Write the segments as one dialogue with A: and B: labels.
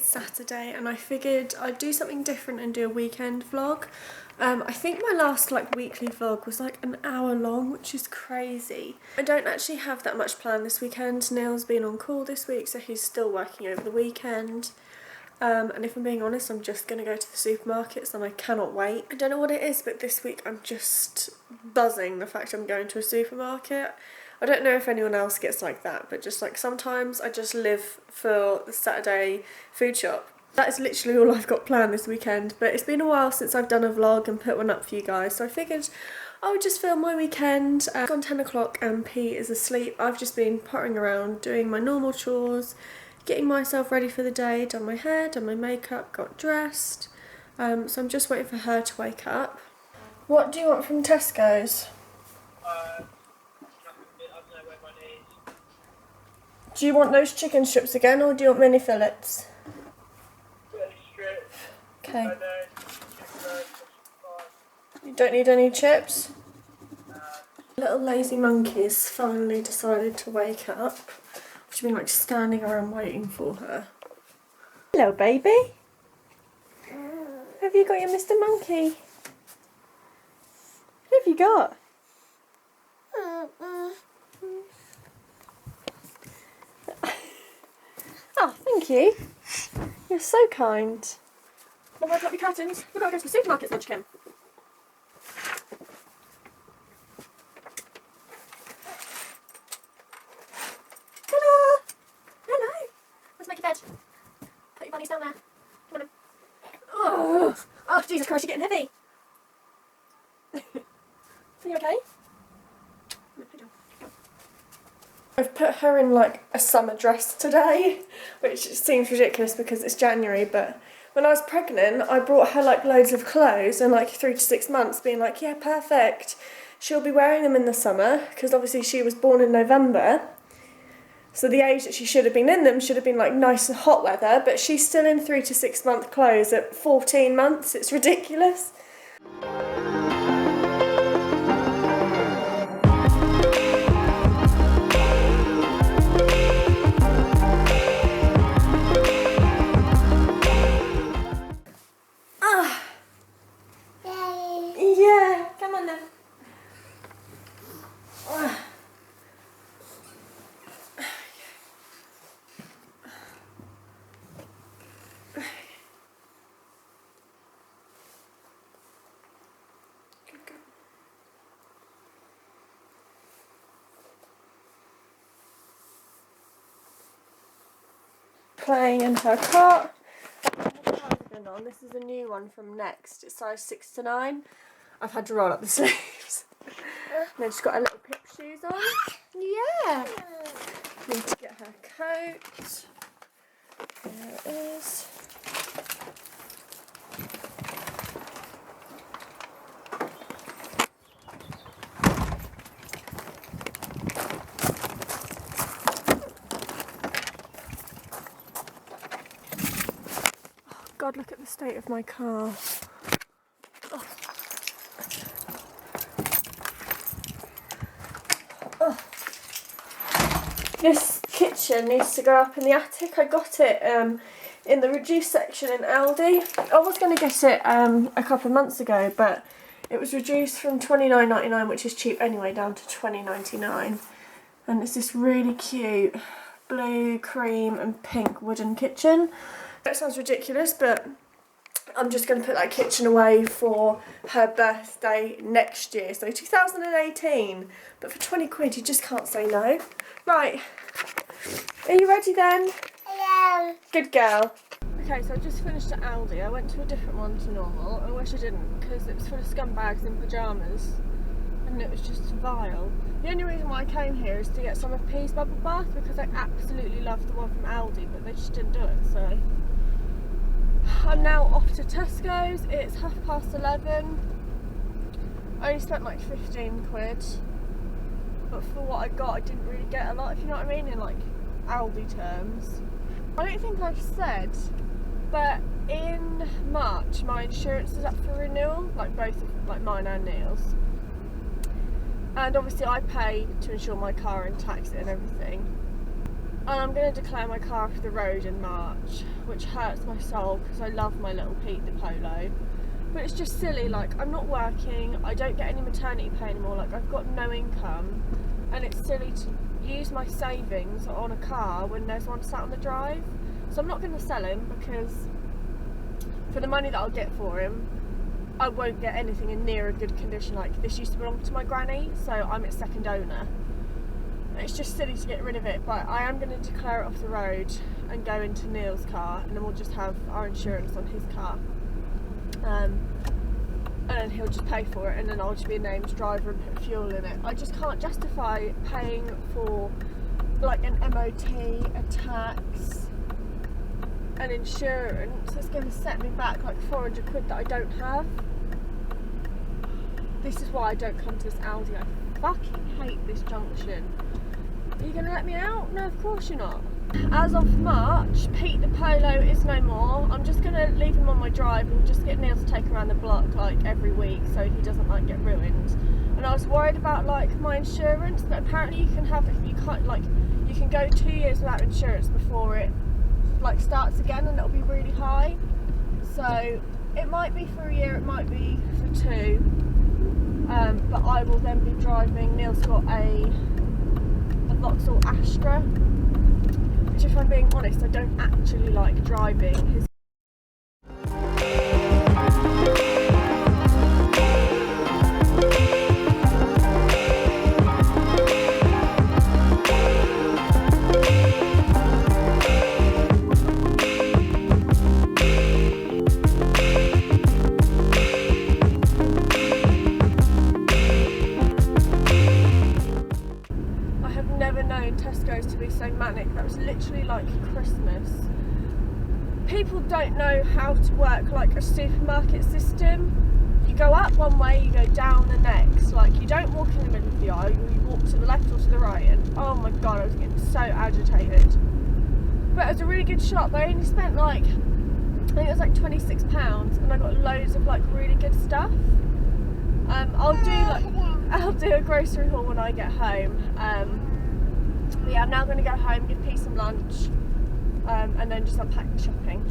A: It's Saturday and I figured I'd do something different and do a weekend vlog. I think my last weekly vlog was like an hour long, which is crazy. I don't actually have that much planned this weekend. Neil's been on call this week, so he's still working over the weekend. And if I'm being honest, I'm just going to go to the supermarkets and I cannot wait. I don't know what it is, but this week I'm just buzzing the fact I'm going to a supermarket. I don't know if anyone else gets like that, but just like sometimes I just live for the Saturday food shop. That is literally all I've got planned this weekend, but it's been a while since I've done a vlog and put one up for you guys, so I figured I would just film my weekend. It's gone 10 o'clock and Pete is asleep. I've just been pottering around doing my normal chores, getting myself ready for the day, done my hair, done my makeup, got dressed. So I'm just waiting for her to wake up. What do you want from Tesco's? Do you want those chicken strips again, or do you want mini fillets? Okay. You don't need any chips? Little lazy monkey's finally decided to wake up. I've been like standing around waiting for her. Hello, baby. Have you got your Mr. Monkey? What have you got? Oh, thank you. You're so kind. Oh, where's up your cartons? We've got to go to the supermarket, Munchkin. Ta-da! Hello. Let's make your bed. Put your bunnies down there. Come on. Oh, Jesus Christ, you're getting heavy. Are you okay? I've put her in like a summer dress today, which seems ridiculous because it's January, but when I was pregnant I brought her like loads of clothes and like 3 to 6 months being like, yeah, perfect, she'll be wearing them in the summer, because obviously she was born in November, so the age that she should have been in them should have been like nice and hot weather, but she's still in 3 to 6 month clothes at 14 months. It's ridiculous. Yeah, come on then. Playing in her cart. On. This is a new one from Next. It's size 6 to 9. I've had to roll up the sleeves. And then she's got her little pip shoes on. Yeah. Need to get her coat. There it is. God, look at the state of my car. Oh. Oh. This kitchen needs to go up in the attic. I got it in the reduced section in Aldi. I was going to get it a couple of months ago, but it was reduced from $29.99, which is cheap anyway, down to $20.99. And it's this really cute blue, cream and pink wooden kitchen. That sounds ridiculous, but I'm just going to put that kitchen away for her birthday next year, so 2018. But for 20 quid, you just can't say no. Right, are you ready then?
B: Yeah.
A: Good girl. Okay, so I just finished at Aldi. I went to a different one to normal. I wish I didn't, because it was full of scumbags in pyjamas, and it was just vile. The only reason why I came here is to get some of P's bubble bath, because I absolutely love the one from Aldi, but they just didn't do it, so I'm now off to Tesco's. It's 11:30. I only spent like 15 quid, but for what I got I didn't really get a lot, if you know what I mean, in like Aldi terms. I don't think I've said, but in March my insurance is up for renewal, like both of like mine and Neil's. And obviously I pay to insure my car and tax it and everything. And I'm going to declare my car off the road in March, which hurts my soul because I love my little Pete the Polo. But it's just silly, like, I'm not working, I don't get any maternity pay anymore, like, I've got no income, and it's silly to use my savings on a car when there's one sat on the drive. So I'm not going to sell him, because for the money that I'll get for him, I won't get anything in near a good condition. Like, this used to belong to my granny, so I'm its second owner. It's just silly to get rid of it, but I am going to declare it off the road and go into Neil's car, and then we'll just have our insurance on his car. And then he'll just pay for it, and then I'll just be a named driver and put fuel in it. I just can't justify paying for like an MOT, a tax, an insurance that's going to set me back like 400 quid that I don't have. This is why I don't come to this Aldi. I fucking hate this junction. Are you going to let me out? No, of course you're not. As of March, Pete the Polo is no more. I'm just going to leave him on my drive and just get Neil to take around the block like every week so he doesn't like get ruined. And I was worried about like my insurance, but apparently you can go 2 years without insurance before it like starts again, and it'll be really high. So it might be for a year, it might be for 2, but I will then be driving. Neil's got a Vauxhall Astra, which, if I'm being honest, I don't actually like driving. Tesco's to be so manic. That was literally like Christmas. People don't know how to work like a supermarket system. You go up one way, you go down the next. Like, you don't walk in the middle of the aisle, you walk to the left or to the right, and oh my god, I was getting so agitated. But it was a really good shop. I only spent like, I think it was like £26, and I got loads of like really good stuff. I'll do a grocery haul when I get home. But yeah, I'm now going to go home, give P some lunch, and then just unpack the shopping.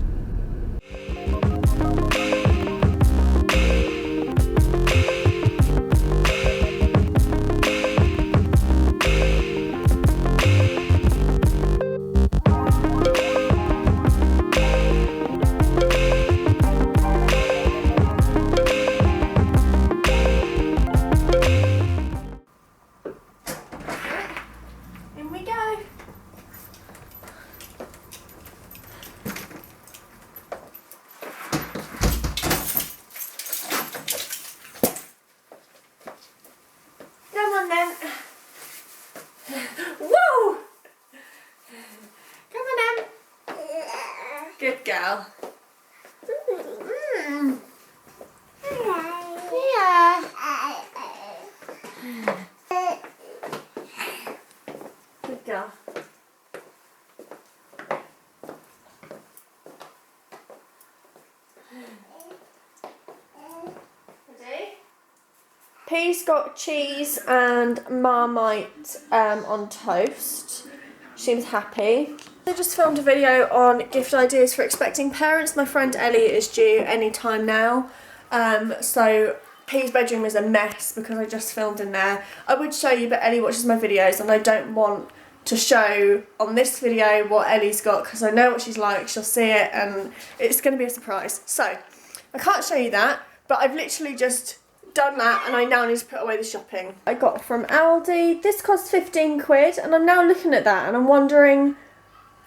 A: Whoa! Come on, Em. Good girl. Yeah. Good girl. P's got cheese and Marmite on toast. Seems happy. I just filmed a video on gift ideas for expecting parents. My friend Ellie is due any time now. So P's bedroom is a mess because I just filmed in there. I would show you, but Ellie watches my videos and I don't want to show on this video what Ellie's got because I know what she's like. She'll see it and it's going to be a surprise. So I can't show you that, but I've literally just done that and I now need to put away the shopping. I got from Aldi. This cost 15 quid and I'm now looking at that and I'm wondering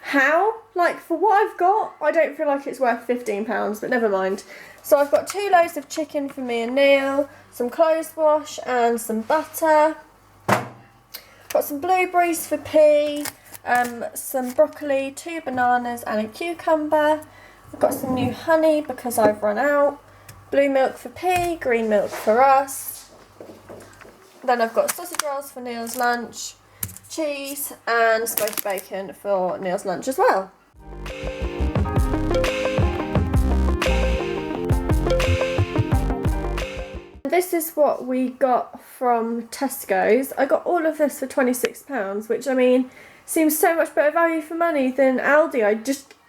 A: how? Like, for what I've got, I don't feel like it's worth £15, but never mind. So I've got 2 loaves of chicken for me and Neil, some clothes wash and some butter. Got some blueberries for P, some broccoli, 2 bananas and a cucumber. I've got some new honey because I've run out. Blue milk for P, green milk for us. Then I've got sausage rolls for Neil's lunch, cheese and smoked bacon for Neil's lunch as well. This is what we got from Tesco's. I got all of this for £26, which, I mean, seems so much better value for money than Aldi.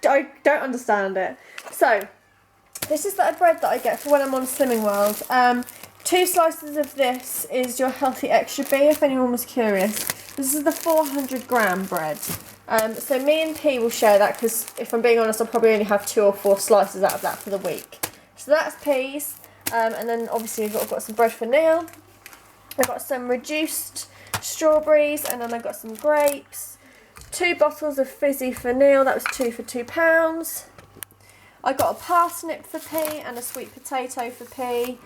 A: I don't understand it. So, this is the bread that I get for when I'm on Slimming World. 2 slices of this is your healthy extra B, if anyone was curious. This is the 400 gram bread. So me and P will share that because if I'm being honest, I'll probably only have 2 or 4 slices out of that for the week. So that's P's. And then obviously I've got some bread for Neil. I've got some reduced strawberries, and then I've got some grapes. 2 bottles of fizzy for Neil, that was 2 for £2. I got a parsnip for P and a sweet potato for P.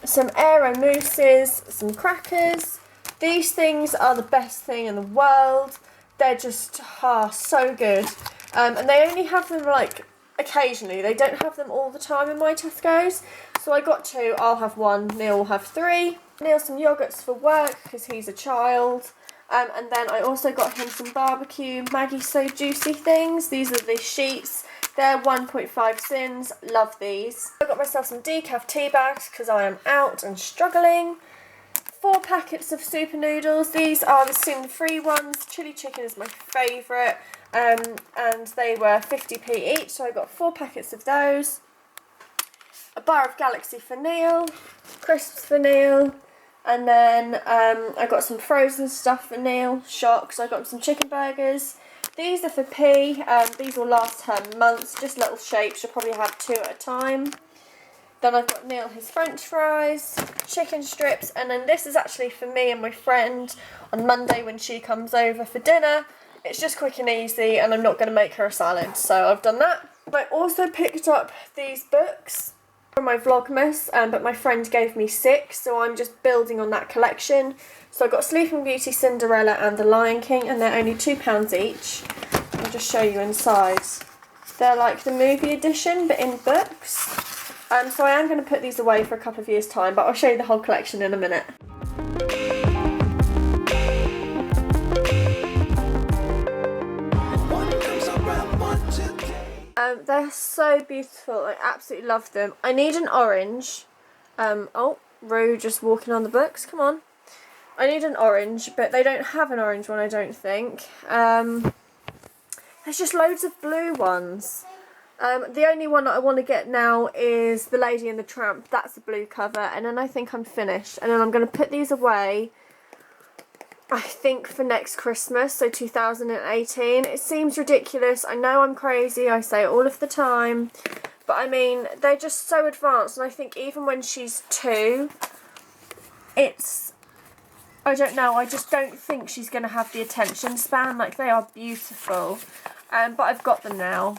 A: Some Aero mousses, some crackers. These things are the best thing in the world. They're just so good. And they only have them like occasionally. They don't have them all the time in my Tesco's. So I got 2, I'll have 1, Neil will have 3. Neil some yogurts for work because he's a child. And then I also got him some barbecue Maggie So Juicy things. These are the sheets. They're 1.5 sins. Love these. I got myself some decaf tea bags because I am out and struggling. 4 packets of super noodles. These are the sin-free ones. Chili chicken is my favourite. And they were 50p each. So I got 4 packets of those. A bar of Galaxy for Neil. Crisps for Neil. And then I got some frozen stuff for Neil. Shocks. I got him some chicken burgers. These are for P. These will last her months. Just little shapes. She'll probably have 2 at a time. Then I've got Neil his french fries, chicken strips, and then this is actually for me and my friend on Monday when she comes over for dinner. It's just quick and easy, and I'm not going to make her a salad, so I've done that. I also picked up these books from my Vlogmas, but my friend gave me 6, so I'm just building on that collection. So I got Sleeping Beauty, Cinderella and The Lion King, and they're only £2 each. I'll just show you inside. They're like the movie edition, but in books. So I am going to put these away for a couple of years' time, but I'll show you the whole collection in a minute. They're so beautiful. I absolutely love them. I need an orange. Oh, Rue just walking on the books. Come on. I need an orange, but they don't have an orange one, I don't think. There's just loads of blue ones. The only one that I want to get now is The Lady and the Tramp. That's the blue cover, and then I think I'm finished. And then I'm going to put these away, I think, for next Christmas, so 2018. It seems ridiculous. I know I'm crazy. I say it all of the time. But I mean, they're just so advanced. And I think even when she's 2, I don't know. I just don't think she's going to have the attention span. Like, they are beautiful. But I've got them now.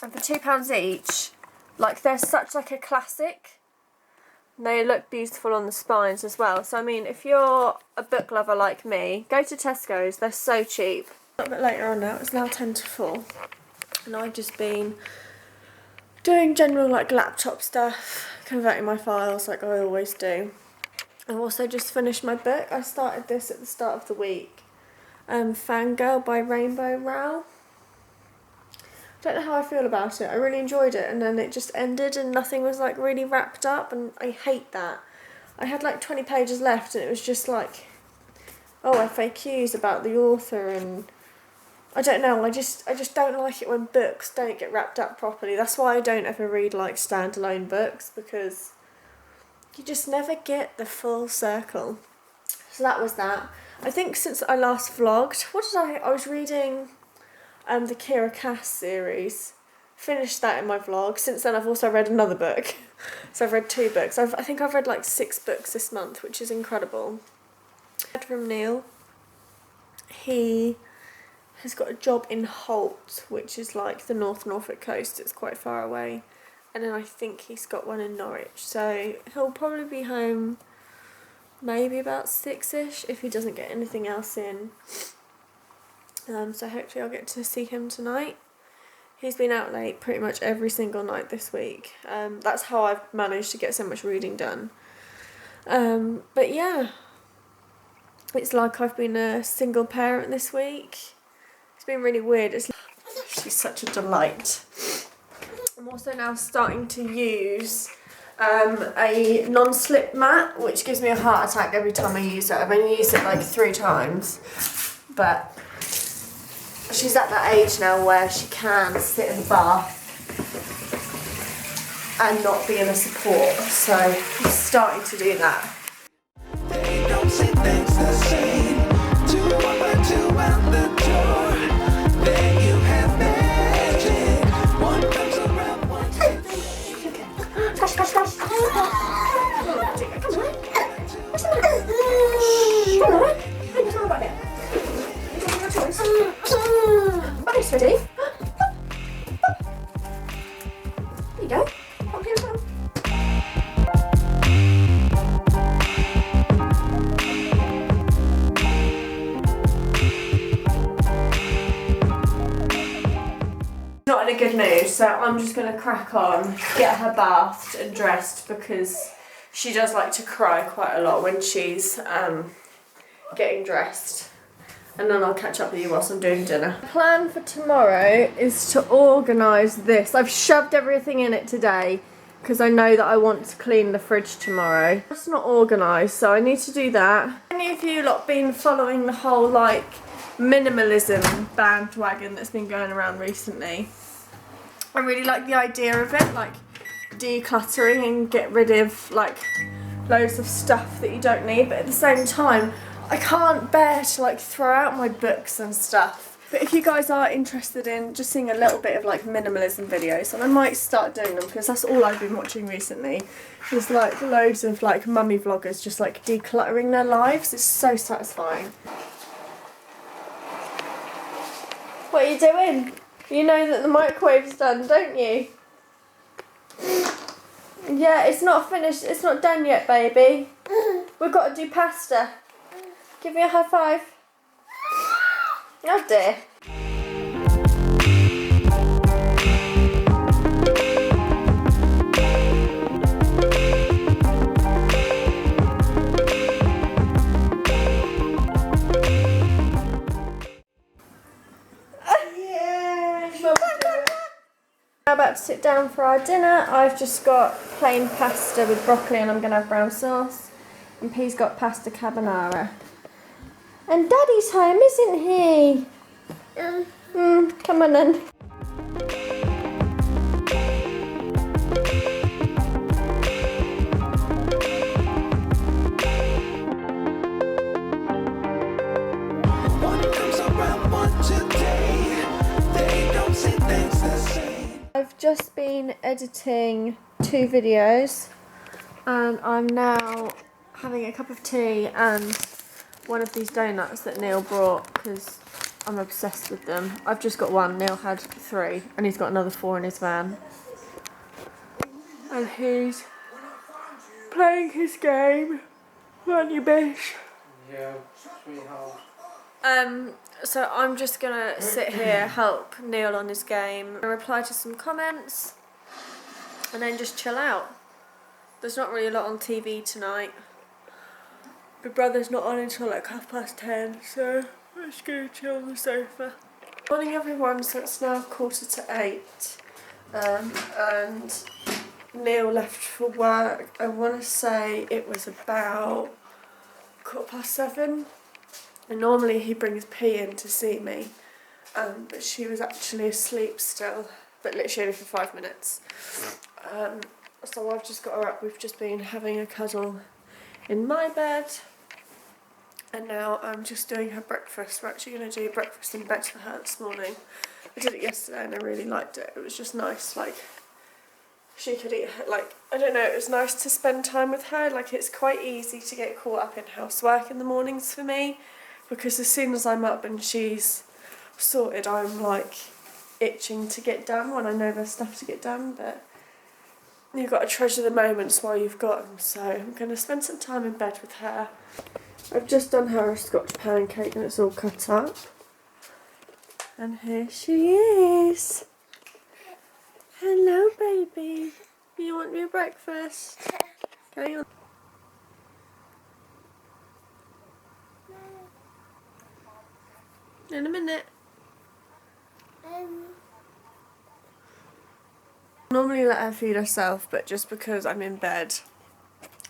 A: And for £2 each, like, they're such like a classic. They look beautiful on the spines as well. So I mean, if you're a book lover like me, go to Tesco's. They're so cheap. A little bit later on now. It's now 10 to 4, and I've just been doing general like laptop stuff, converting my files like I always do. I've also just finished my book. I started this at the start of the week. Fangirl by Rainbow Rowell. Don't know how I feel about it. I really enjoyed it, and then it just ended and nothing was like really wrapped up, and I hate that. I had like 20 pages left and it was just like, oh, FAQs about the author, and I don't know, I just don't like it when books don't get wrapped up properly. That's why I don't ever read like standalone books, because you just never get the full circle. So that was that. I think since I last vlogged, I was reading the Kira Cass series. Finished that in my vlog. Since then I've also read another book. So I've read 2 books. I think I've read like 6 books this month, which is incredible. From Neil. He has got a job in Holt, which is like the North Norfolk coast. It's quite far away. And then I think he's got one in Norwich. So he'll probably be home maybe about 6ish if he doesn't get anything else in. So hopefully I'll get to see him tonight. He's been out late pretty much every single night this week. That's how I've managed to get so much reading done. But yeah, it's like I've been a single parent this week. It's been really weird. She's such a delight. I'm also now starting to use a non-slip mat, which gives me a heart attack every time I use it. I've only used it like 3 times, but she's at that age now where she can sit in the bath and not be in a support, so I'm starting to do that.
B: They don't see things the same. 2 by 2 out the door. Then you have magic. One comes around, one goes.
A: Gosh, gosh, gosh. Buddy's ready. There you go. Pop here as well. Not in a good mood, so I'm just going to crack on, get her bathed and dressed because she does like to cry quite a lot when she's getting dressed. And then I'll catch up with you whilst I'm doing dinner. The plan for tomorrow is to organise this. I've shoved everything in it today because I know that I want to clean the fridge tomorrow. It's not organised, so I need to do that. Any of you lot been following the whole like minimalism bandwagon that's been going around recently? I really like the idea of it, like decluttering and get rid of like loads of stuff that you don't need, but at the same time I can't bear to like throw out my books and stuff. But if you guys are interested in just seeing a little bit of like minimalism videos, and I might start doing them because that's all I've been watching recently, is like loads of like mummy vloggers just like decluttering their lives. It's so satisfying. What are you doing? You know that the microwave's done, don't you? Yeah, it's not finished. It's not done yet, baby. We've got to do pasta. Give me a high five. Oh dear. We're about to sit down for our dinner. I've just got plain pasta with broccoli and I'm going to have brown sauce. And P's got pasta carbonara. And Daddy's home, isn't he? Come on then.
B: One comes around, one today. They don't see things the same.
A: I've just been editing 2 videos and I'm now having a cup of tea and one of these donuts that Neil brought because I'm obsessed with them. I've just got one, Neil had 3 and he's got another 4 in his van. And he's playing his game, aren't you, Bish?
C: Yeah, sweetheart.
A: So I'm just gonna sit here, help Neil on his game, and reply to some comments and then just chill out. There's not really a lot on TV tonight. My brother's not on until like 10:30, so I'm just gonna chill on the sofa. Morning everyone, so it's now 7:45 and Neil left for work. I want to say it was about 7:15. And normally he brings P in to see me, but she was actually asleep still, but literally only for 5 minutes. So I've just got her up. We've just been having a cuddle in my bed, and now I'm just doing her breakfast. We're actually going to do breakfast in bed for her this morning. I did it yesterday and I really liked it. It was just nice, like she could eat, like, I don't know, it was nice to spend time with her. Like, it's quite easy to get caught up in housework in the mornings for me, because as soon as I'm up and she's sorted, I'm like itching to get done when I know there's stuff to get done. But you've got to treasure the moments while you've got them, so I'm going to spend some time in bed with her. I've just done her a Scotch pancake and it's all cut up. And here she is. Hello, baby. You want your breakfast? Hang on. In a minute. Normally let her feed herself, but just because I'm in bed,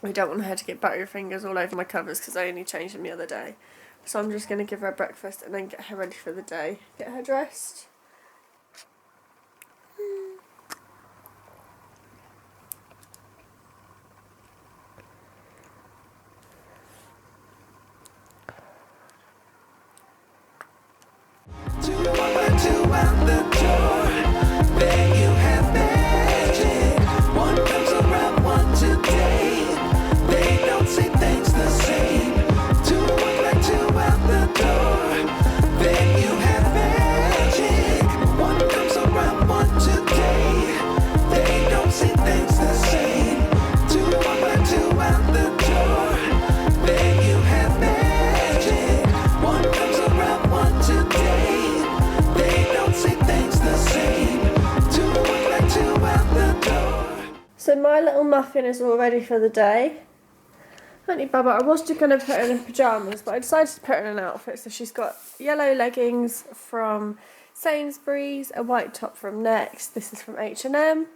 A: I don't want her to get butterfingers all over my covers because I only changed them the other day. So I'm just going to give her breakfast and then get her ready for the day. Get her dressed.
B: Two out the door. There you have magic. One comes around, one today. They don't see things the same. Two out the door. There you have magic. One comes around, one today. They don't see things the same. Two out the door. There you have magic. One comes around, one today. They don't see things the same. Two out the door.
A: So my little muffin is all ready for the day. Honey Bubba, I was just going to put her in her pyjamas, but I decided to put her in an outfit. So she's got yellow leggings from Sainsbury's, a white top from Next. This is from H&M.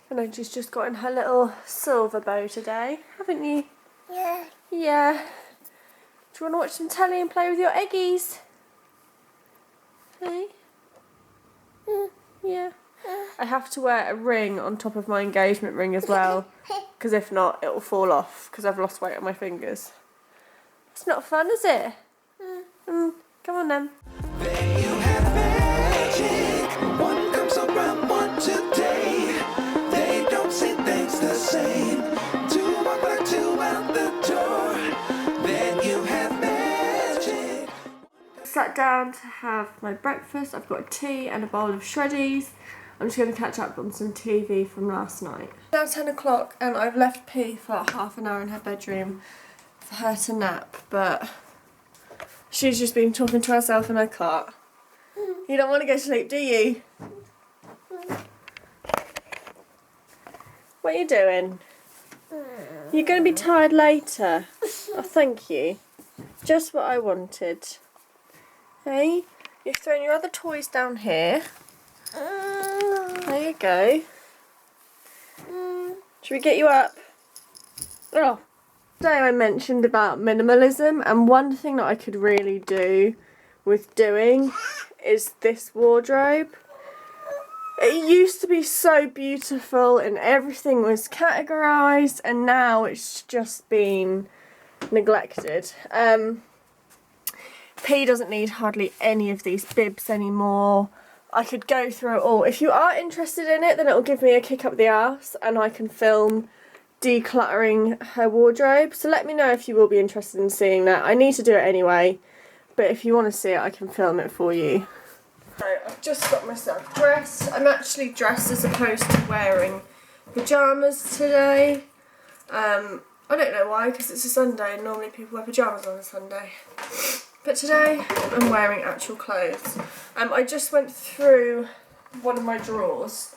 A: And then she's just got in her little silver bow today, haven't you?
D: Yeah.
A: Yeah. Do you want to watch some telly and play with your eggies? Hey? Yeah. I have to wear a ring on top of my engagement ring as well, because if not, it will fall off, because I've lost weight on my fingers. It's not fun, is it? Come on then.
B: Then you have magic. One comes around, one today. They don't see things the same. Two out the door. Then you have magic.
A: Sat down to have my breakfast. I've got tea and a bowl of shreddies. I'm just going to catch up on some TV from last night. Now 10 o'clock and I've left P for half an hour in her bedroom for her to nap, but she's just been talking to herself in her cot. You don't want to go to sleep, do you? What are you doing? You're going to be tired later. Oh, thank you. Just what I wanted. Hey, you've thrown your other toys down here. There you go. Should we get you up? Oh. Today I mentioned about minimalism, and one thing that I could really do with doing is this wardrobe. It used to be so beautiful and everything was categorised, and now it's just been neglected. P doesn't need hardly any of these bibs anymore. I could go through it all. If you are interested in it, then it'll give me a kick up the arse and I can film decluttering her wardrobe. So let me know if you will be interested in seeing that. I need to do it anyway, but if you want to see it, I can film it for you. So I've just got myself dressed. I'm actually dressed as opposed to wearing pyjamas today. I don't know why, because it's a Sunday and normally people wear pyjamas on a Sunday. But today I'm wearing actual clothes. I just went through one of my drawers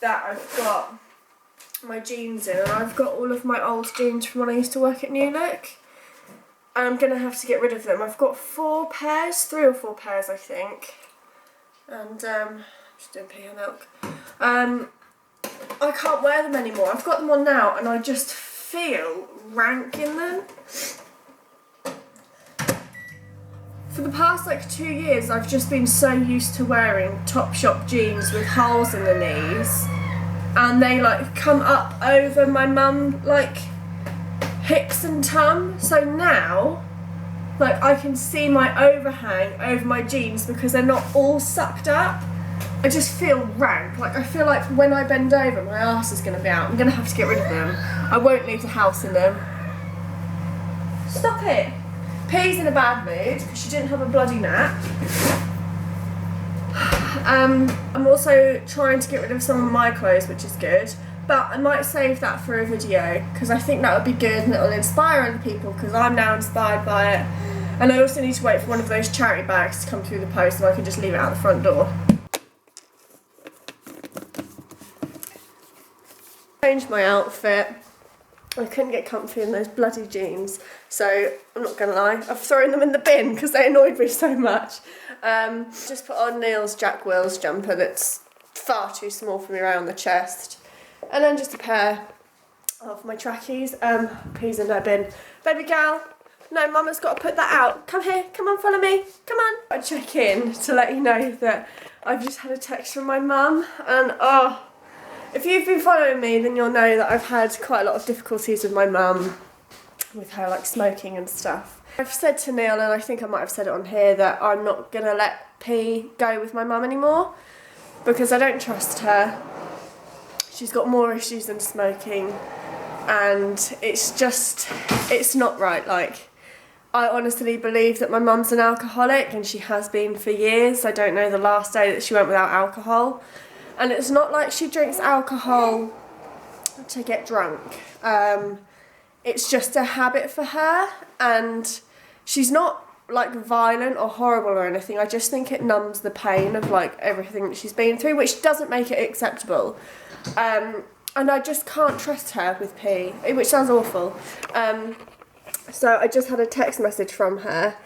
A: that I've got my jeans in, and I've got all of my old jeans from when I used to work at New Look. And I'm going to have to get rid of them. I've got 4 pairs, 3 or 4 pairs I think. And just doing pea and milk. I can't wear them anymore. I've got them on now and I just feel rank in them. For the past like 2 years, I've just been so used to wearing Topshop jeans with holes in the knees, and they like come up over my mum like hips and tum. So now, like I can see my overhang over my jeans because they're not all sucked up. I just feel rank. Like I feel like when I bend over, my arse is going to be out. I'm going to have to get rid of them. I won't leave the house in them. Stop it. P's in a bad mood because she didn't have a bloody nap. I'm also trying to get rid of some of my clothes, which is good, but I might save that for a video because I think that would be good and it'll inspire other people because I'm now inspired by it. And I also need to wait for one of those charity bags to come through the post and I can just leave it out the front door. Changed my outfit. I couldn't get comfy in those bloody jeans, so I'm not gonna lie, I've thrown them in the bin because they annoyed me so much. Just put on Neil's Jack Wills jumper that's far too small for me around the chest, and then just a pair of my trackies. Peas in her bin. Baby girl, No, Mama's got to put that out. Come here, come on, follow me, come on. I check in to let you know that I've just had a text from my mum, and oh, if you've been following me, then you'll know that I've had quite a lot of difficulties with my mum, with her like smoking and stuff. I've said to Neil, and I think I might have said it on here, that I'm not gonna let P go with my mum anymore because I don't trust her. She's got more issues than smoking, and it's not right. Like, I honestly believe that my mum's an alcoholic, and she has been for years. I don't know the last day that she went without alcohol. And it's not like she drinks alcohol to get drunk. It's just a habit for her, and she's not like violent or horrible or anything. I just think it numbs the pain of like everything that she's been through, which doesn't make it acceptable. And I just can't trust her with P, which sounds awful. So I just had a text message from her,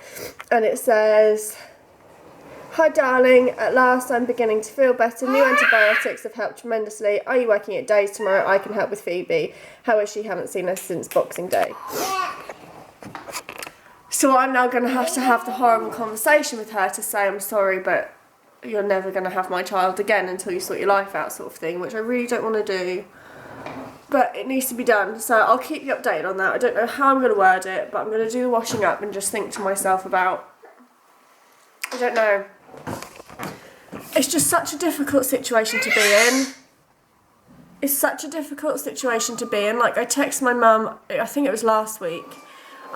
A: and it says, "Hi darling, at last I'm beginning to feel better. New antibiotics have helped tremendously. Are you working at days tomorrow? I can help with Phoebe. How is she? Haven't seen her since Boxing Day." So I'm now going to have the horrible conversation with her to say, "I'm sorry, but you're never going to have my child again until you sort your life out," sort of thing, which I really don't want to do. But it needs to be done, so I'll keep you updated on that. I don't know how I'm going to word it, but I'm going to do the washing up and just think to myself about, I don't know. It's just such a difficult situation to be in. It's such a difficult situation to be in. Like, I texted my mum, I think it was last week,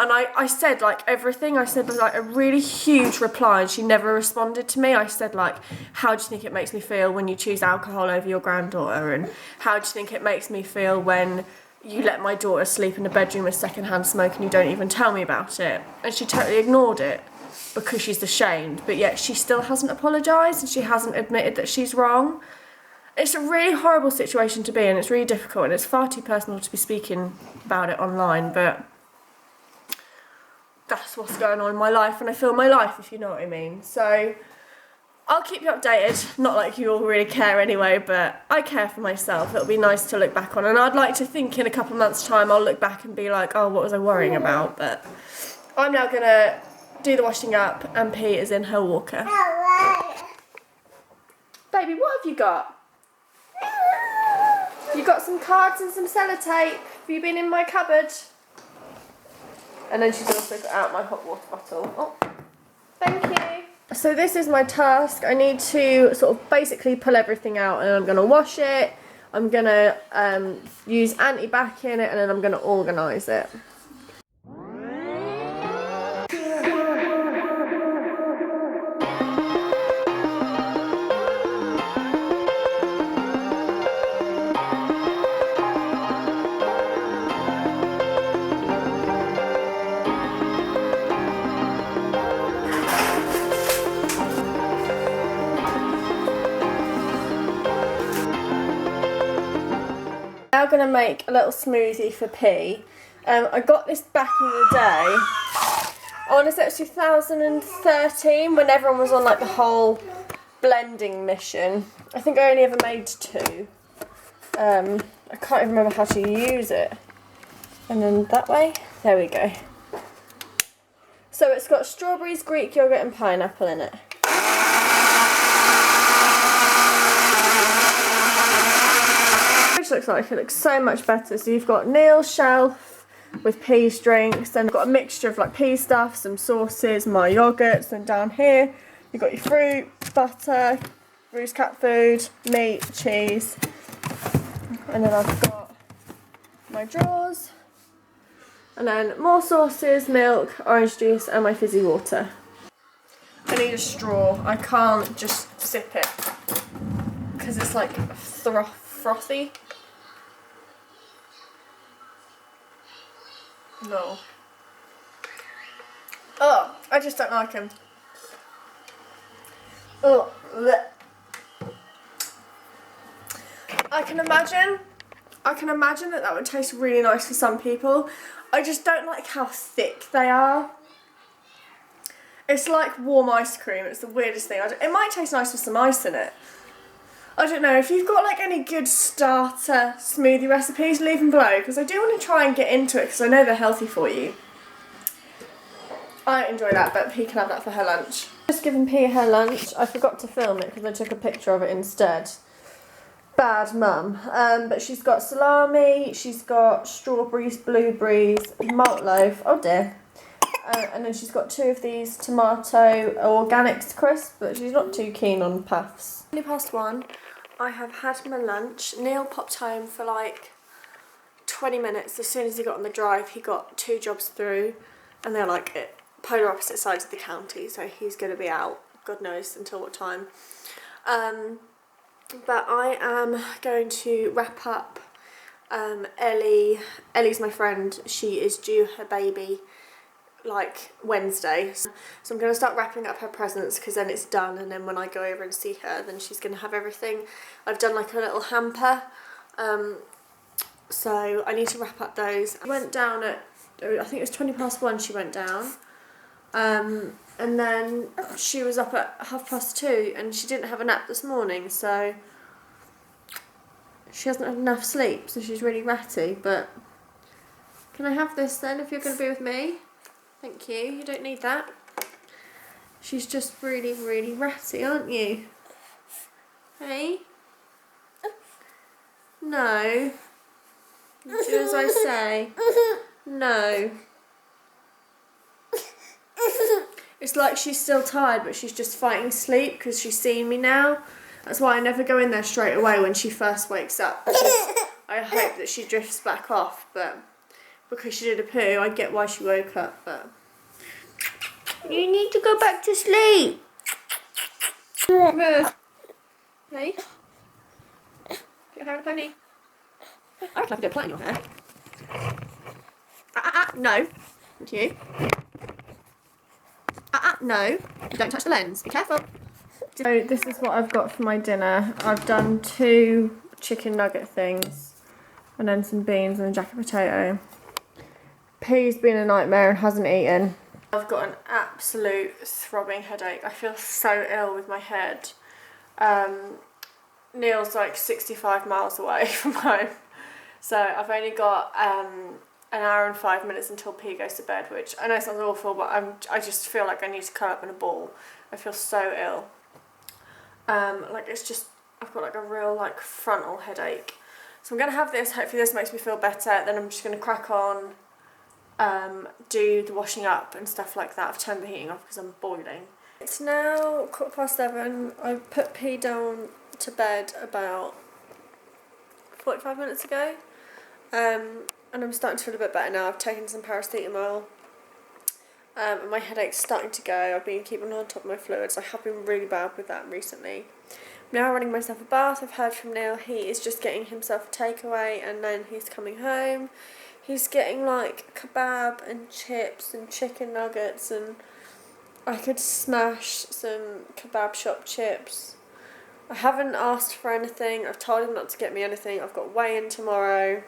A: and I said, like, everything. I said, like, a really huge reply, and she never responded to me. I said, like, how do you think it makes me feel when you choose alcohol over your granddaughter? And how do you think it makes me feel when you let my daughter sleep in a bedroom with secondhand smoke and you don't even tell me about it? And she totally ignored it because she's ashamed, but yet she still hasn't apologised and she hasn't admitted that she's wrong. It's a really horrible situation to be in. It's really difficult, and it's far too personal to be speaking about it online, but that's what's going on in my life, and I feel my life, if you know what I mean. So I'll keep you updated. Not like you all really care anyway, but I care for myself. It'll be nice to look back on, and I'd like to think in a couple of months' time I'll look back and be like, oh, what was I worrying about? But I'm now gonna do the washing up, and P is in her walker. Baby, what have you got? You got some cards and some sellotape. Have you been in my cupboard? And then she's also got out my hot water bottle. Oh, thank you. So this is my task. I need to sort of basically pull everything out, and I'm going to wash it. I'm going to use anti-bac in it, and then I'm going to organise it. Now going to make a little smoothie for P. I got this back in the day. I want to say it was 2013 when everyone was on like the whole blending mission. I think I only ever made 2. I can't even remember how to use it. And then that way, there we go. So it's got strawberries, Greek yogurt and pineapple in it. Looks like it looks so much better. So you've got Neil's shelf with P's drinks, and you've got a mixture of like P stuff, some sauces, my yogurts, and down here you've got your fruit, butter, Bruce cat food, meat, cheese, and then I've got my drawers, and then more sauces, milk, orange juice, and my fizzy water. I need a straw. I can't just sip it because it's like frothy. No. Oh, I just don't like him. Oh, bleh. I can imagine that would taste really nice for some people. I just don't like how thick they are. It's like warm ice cream. It's the weirdest thing. It might taste nice with some ice in it. I don't know, if you've got like any good starter smoothie recipes, leave them below, because I do want to try and get into it because I know they're healthy for you. I enjoy that, but P can have that for her lunch. Just giving P her lunch. I forgot to film it because I took a picture of it instead. Bad mum. But she's got salami, she's got strawberries, blueberries, malt loaf. Oh dear. And then she's got 2 of these tomato organics crisps, but she's not too keen on puffs. 1:20. I have had my lunch. Neil popped home for like 20 minutes. As soon as he got on the drive, he got 2 jobs through, and they're like at polar opposite sides of the county, so he's going to be out, God knows until what time. But I am going to wrap up Ellie. Ellie's my friend. She is due her baby like Wednesday, so I'm going to start wrapping up her presents because then it's done, and then when I go over and see her, then she's going to have everything. I've done like a little hamper, so I need to wrap up those. I went down at, I think it was 1:20 she went down, and then she was up at 2:30 and she didn't have a nap this morning, so she hasn't had enough sleep, so she's really ratty. But can I have this then if you're going to be with me? Thank you, you don't need that. She's just really, really ratty, aren't you? Hey? No. Do as I say. No. It's like she's still tired, but she's just fighting sleep because she's seen me now. That's why I never go in there straight away when she first wakes up, because I hope that she drifts back off, but because she did a poo, I get why she woke up, but you need to go back to sleep. Hey? Your hair and pony. I reckon I could do a plait in your hair. No. Thank you. No. Don't touch the lens. Be careful. So this is what I've got for my dinner. I've done 2 chicken nugget things and then some beans and a jacket potato. P's been a nightmare and hasn't eaten. I've got an absolute throbbing headache. I feel so ill with my head. Neil's like 65 miles away from home, so I've only got an hour and 5 minutes until P goes to bed, which I know sounds awful, but I just feel like I need to curl up in a ball. I feel so ill. Like it's just, I've got like a real like frontal headache. So I'm going to have this, hopefully this makes me feel better, then I'm just going to crack on, do the washing up and stuff like that. I've turned the heating off because I'm boiling. It's now 7:15. I put P down to bed about 45 minutes ago, and I'm starting to feel a bit better now. I've taken some paracetamol, and my headache's starting to go. I've been keeping on top of my fluids. I have been really bad with that recently. I'm now running myself a bath. I've heard from Neil he is just getting himself a takeaway and then he's coming home. He's getting like kebab and chips and chicken nuggets, and I could smash some kebab shop chips. I haven't asked for anything. I've told him not to get me anything. I've got weigh-in tomorrow.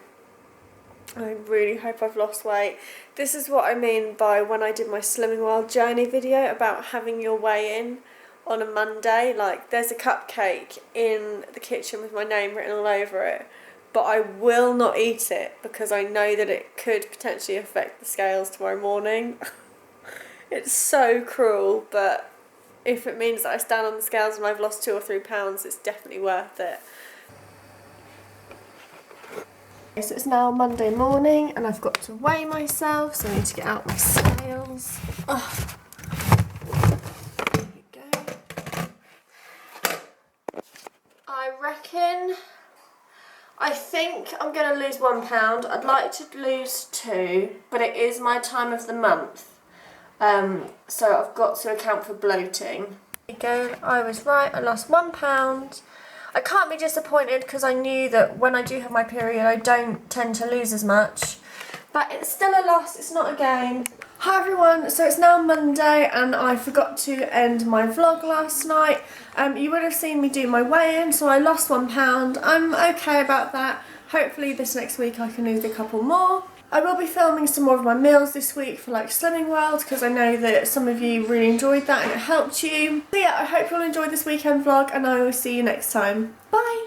A: I really hope I've lost weight. This is what I mean by when I did my Slimming World journey video about having your weigh-in on a Monday. Like, there's a cupcake in the kitchen with my name written all over it, but I will not eat it because I know that it could potentially affect the scales tomorrow morning. It's so cruel, but if it means that I stand on the scales and I've lost 2 or 3 pounds, it's definitely worth it. So it's now Monday morning and I've got to weigh myself, so I need to get out my scales. Oh. There we go. I think I'm going to lose £1. I'd like to lose 2, but it is my time of the month. So I've got to account for bloating. There you go, I was right, I lost £1. I can't be disappointed because I knew that when I do have my period I don't tend to lose as much. But it's still a loss, it's not a gain. Hi everyone, so it's now Monday and I forgot to end my vlog last night. You would have seen me do my weigh-in, so I lost £1. I'm okay about that. Hopefully this next week I can lose a couple more. I will be filming some more of my meals this week for like Slimming World because I know that some of you really enjoyed that and it helped you. So yeah, I hope you'll enjoy this weekend vlog and I will see you next time. Bye!